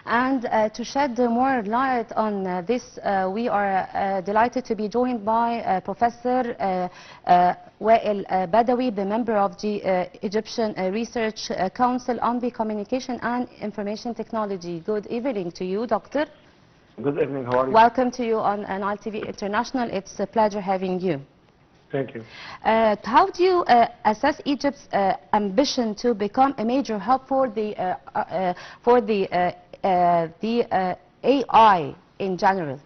And to shed more light on this, we are delighted to be joined by Professor Wael Badawy, the member of the Egyptian Research Council on the Communication and Information Technology. Good evening to you, Doctor. Good evening, how are you? Welcome to you on Nile TV International. It's a pleasure having you. Thank you. How do you assess Egypt's ambition to become a major hub for the AI in general,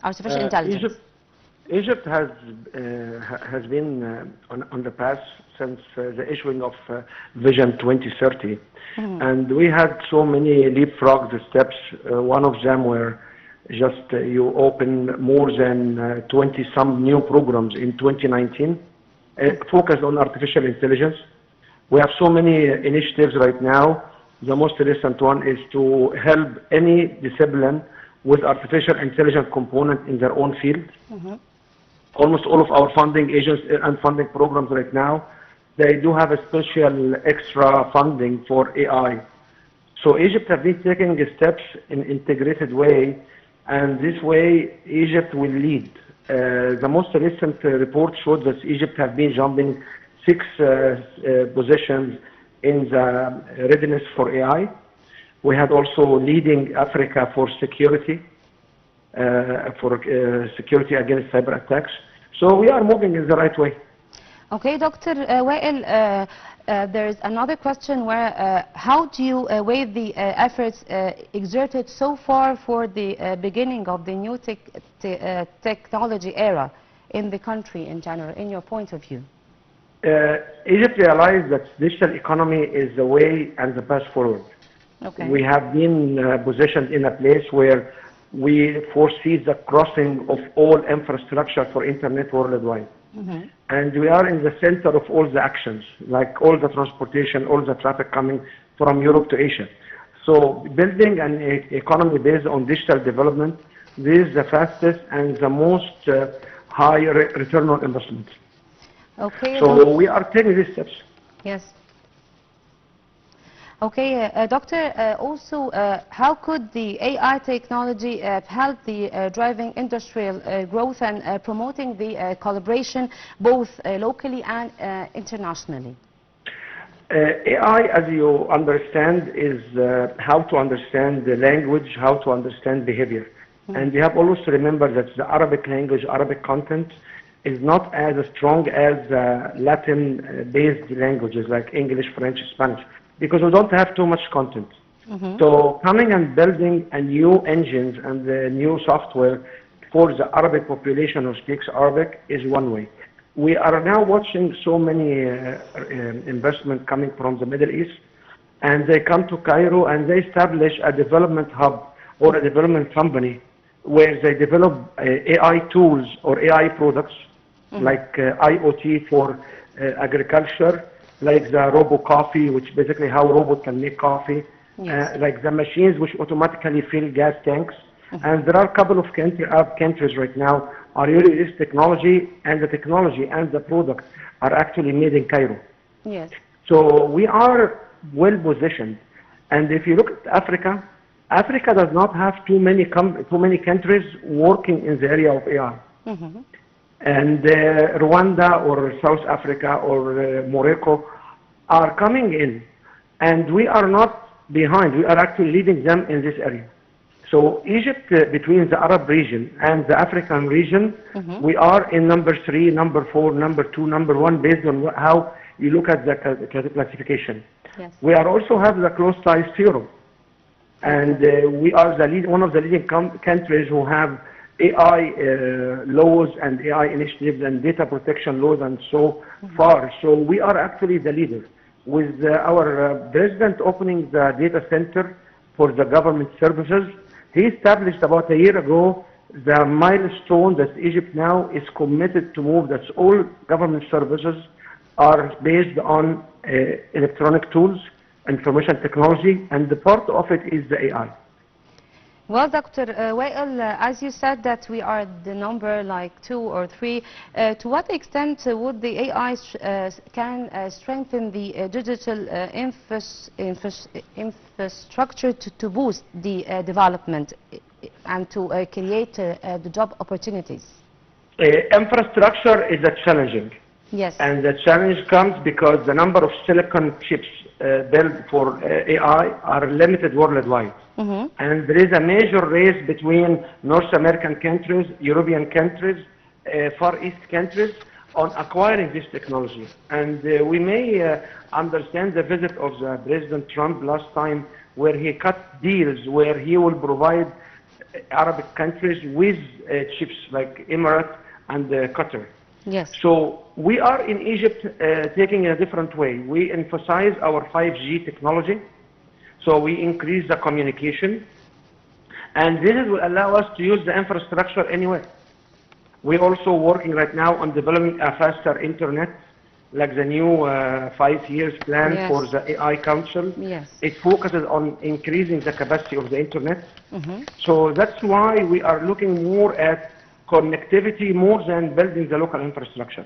artificial intelligence? Egypt has been on the path since the issuing of Vision 2030, and we had so many leapfrog steps. One of them were just you open more than 20-some new programs in 2019, focused on artificial intelligence. We have so many initiatives right now. The most recent one is to help any discipline with artificial intelligence component in their own field. Almost all of our funding agents and funding programs right now, they do have a special extra funding for AI. So Egypt has been taking steps in an integrated way, and this way Egypt will lead. The most recent report showed that Egypt has been jumping 6 positions in the readiness for AI. We had also leading Africa for security, security against cyber attacks. So we are moving in the right way. Okay, Dr. Wael, there is another question where how do you weigh the efforts exerted so far for the beginning of the new technology era in the country in general, in your point of view? Egypt realized that digital economy is the way and the path forward. Okay. We have been positioned in a place where we foresee the crossing of all infrastructure for internet worldwide. And we are in the center of all the actions, like all the transportation, all the traffic coming from Europe to Asia. So building an economy based on digital development, this is the fastest and the most high return on investment. Okay. So we are taking these steps. Yes. Okay, Doctor, also, how could the AI technology help the driving industrial growth and promoting the collaboration both locally and internationally? AI, as you understand, is how to understand the language, how to understand behavior. And you have always to remember that the Arabic language, Arabic content, is not as strong as Latin-based languages like English, French, Spanish, because we don't have too much content. So coming and building a new engines and the new software for the Arabic population who speaks Arabic is one way. We are now watching so many investment coming from the Middle East, and they come to Cairo and they establish a development hub or a development company where they develop AI tools or AI products like IoT for agriculture, like the robo coffee, which basically how robot can make coffee, like the machines which automatically fill gas tanks. And there are a couple of Arab countries right now are using this technology, and the technology and the product are actually made in Cairo. Yes. So we are well positioned. And if you look at Africa, Africa does not have too many countries working in the area of AI. And Rwanda or South Africa or Morocco are coming in, and we are not behind. We are actually leading them in this area. So Egypt, between the Arab region and the African region, we are in number 3, number 4, number 2, number 1, based on how you look at the classification. Yes. We are also have the close ties to Europe, and we are one of the leading countries who have AI laws and AI initiatives and data protection laws and so far. So we are actually the leader. With our president opening the data center for the government services, he established about a year ago the milestone that Egypt now is committed to move, that all government services are based on electronic tools, information technology, and the part of it is the AI. Well, Dr. Wael, as you said that we are the number like 2 or 3, to what extent would the AI can strengthen the digital infrastructure to boost the development and to create the job opportunities? Infrastructure is a challenging. Yes. And the challenge comes because the number of silicon chips built for AI are limited worldwide. Mm-hmm. And there is a major race between North American countries, European countries, Far East countries on acquiring this technology. And we may understand the visit of the President Trump last time where he cut deals where he will provide Arabic countries with chips like Emirates and Qatar. Yes. So we are in Egypt taking a different way. We emphasize our 5G technology. So we increase the communication. And this will allow us to use the infrastructure anywhere. We're also working right now on developing a faster internet, like the new 5 years plan Yes. for the AI Council. Yes. It focuses on increasing the capacity of the internet. Mm-hmm. So that's why we are looking more at connectivity more than building the local infrastructure.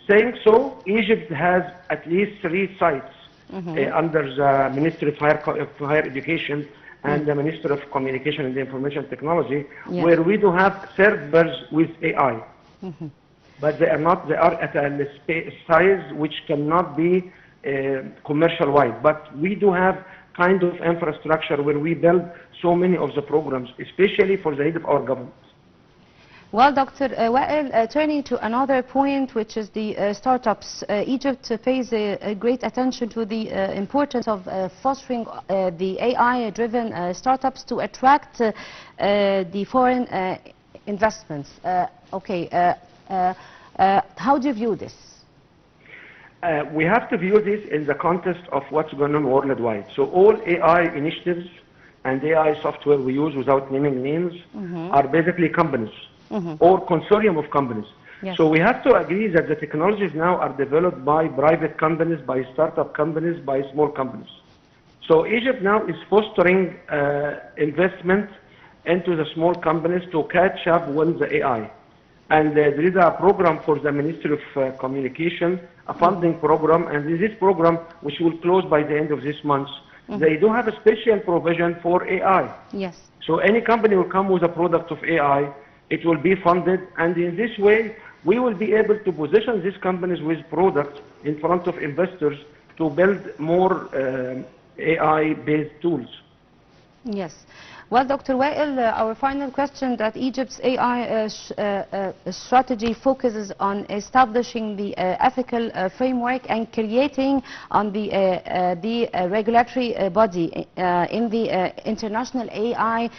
Saying so, Egypt has at least 3 sites under the Ministry of Higher Education and the Ministry of Communication and Information Technology, Yes. where we do have servers with AI. But they are at a size which cannot be commercial wide. But we do have kind of infrastructure where we build so many of the programs, especially for the need of our government. Well, Dr. Wael, turning to another point, which is the startups, Egypt pays a great attention to the importance of fostering the AI-driven startups to attract the foreign investments. How do you view this? We have to view this in the context of what's going on worldwide. So all AI initiatives and AI software we use without naming names are basically companies. Or consortium of companies. Yes. So we have to agree that the technologies now are developed by private companies, by startup companies, by small companies. So Egypt now is fostering investment into the small companies to catch up with the AI. And there is a program for the Ministry of Communication, a funding program, and in this program, which will close by the end of this month, they do have a special provision for AI. Yes. So any company will come with a product of AI, it will be funded, and in this way, we will be able to position these companies with products in front of investors to build more AI-based tools. Yes. Well, Dr. Wael, our final question that Egypt's AI strategy focuses on establishing the ethical framework and creating on the regulatory body in the international AI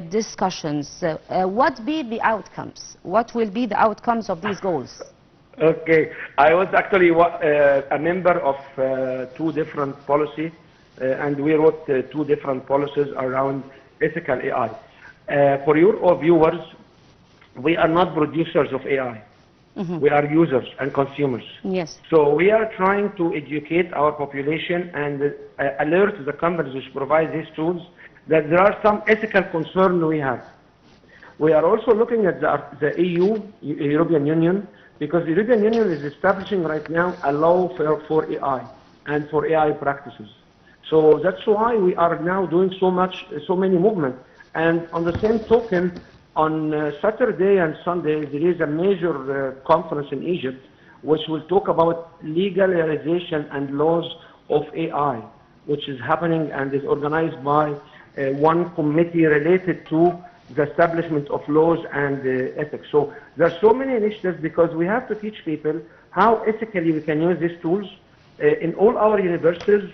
discussions. What be the outcomes? What will be the outcomes of these goals? Okay, I was actually a member of 2 different policies, and we wrote 2 different policies around ethical AI. For your viewers, we are not producers of AI. We are users and consumers. Yes. So we are trying to educate our population and alert the companies which provide these tools that there are some ethical concerns we have. We are also looking at the EU, European Union, because the European Union is establishing right now a law for AI and for AI practices. So that's why we are now doing so many movements. And on the same token, on Saturday and Sunday, there is a major conference in Egypt which will talk about legalization and laws of AI, which is happening and is organized by one committee related to the establishment of laws and ethics. So there are so many initiatives because we have to teach people how ethically we can use these tools. In all our universities,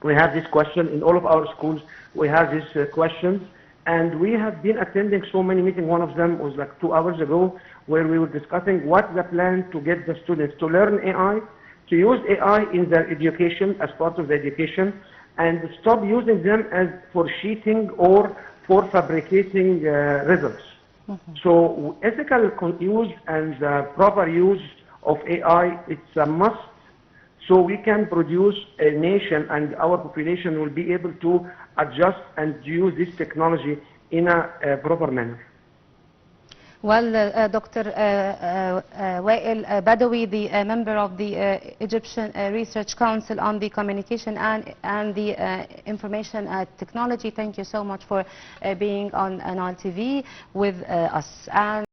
we have this question. In all of our schools, we have this question. And we have been attending so many meetings. One of them was like 2 hours ago, where we were discussing what's the plan to get the students to learn AI, to use AI in their education as part of the education, and stop using them as for cheating or for fabricating results. So ethical use and proper use of AI, it's a must. So we can produce a nation and our population will be able to adjust and use this technology in a proper manner. Well, Dr. Wael Badawy, the member of the Egyptian Research Council on the Communication and the Information Technology, thank you so much for being on Nile TV with us. And